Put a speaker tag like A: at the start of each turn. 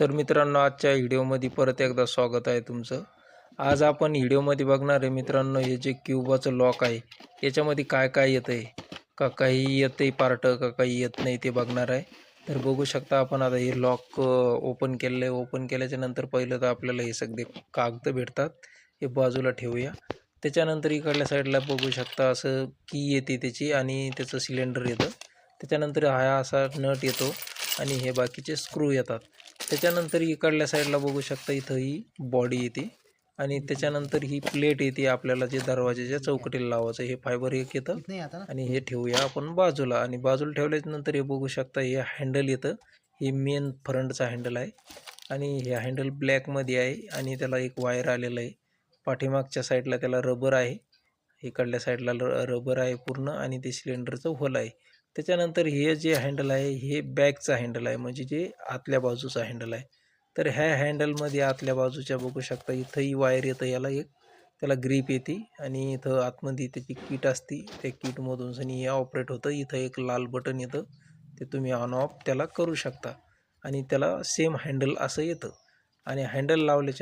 A: तर मित्रांनो, आजच्या व्हिडिओमध्ये परत एकदा स्वागत आहे तुमचं. आज आपण व्हिडिओमध्ये बघणार आहे मित्रांनो, हे जे क्युबाचं लॉक आहे याच्यामध्ये काय काय येतं आहे, का काही येतं आहे पार्ट का काही येत नाही ते बघणार आहे. तर बघू शकता आपण आता हे लॉक ओपन केलेलं आहे. ओपन केल्याच्या नंतर पहिलं तर आपल्याला हे सगळे कागद भेटतात, हे बाजूला ठेवूया. त्याच्यानंतर इकडल्या साईडला बघू शकता असं की येते त्याची आणि त्याचं सिलेंडर येतं. त्याच्यानंतर हा असा नट येतो आणि हे बाकीचे स्क्रू येतात. त्याच्यानंतर इकडल्या साईडला बघू शकता इथं ही बॉडी येते आणि त्याच्यानंतर ही प्लेट येते आपल्याला जे दरवाजाच्या चौकटीला लावायचं. हे फायबर एक येतं आणि हे ठेवूया आपण बाजूला. आणि बाजूला ठेवल्याच्या नंतर हे बघू शकता हे हँडल येतं. हे मेन फ्रंटचा हँडल आहे आणि हे हँडल ब्लॅकमध्ये आहे आणि त्याला एक वायर आलेलं आहे. पाठीमागच्या साईडला त्याला रबर आहे, इकडल्या साईडला रबर आहे पूर्ण आणि ते सिलेंडरचं होल आहे. त्याच्यानंतर हे जे हँडल आहे हे बॅकचा हँडल आहे, म्हणजे जे आतल्या बाजूचा हँडल आहे. तर ह्या हँडलमध्ये आतल्या बाजूच्या बघू शकता इथंही वायर येतं, याला एक त्याला ग्रीप येते आणि इथं आतमध्ये त्याची किट असते. त्या किटमधून सनी हे ऑपरेट होतं. इथं एक लाल बटन येतं, ते तुम्ही ऑन ऑफ त्याला करू शकता आणि त्याला सेम हँडल असं येतं आणि हँडल लावल्याच्या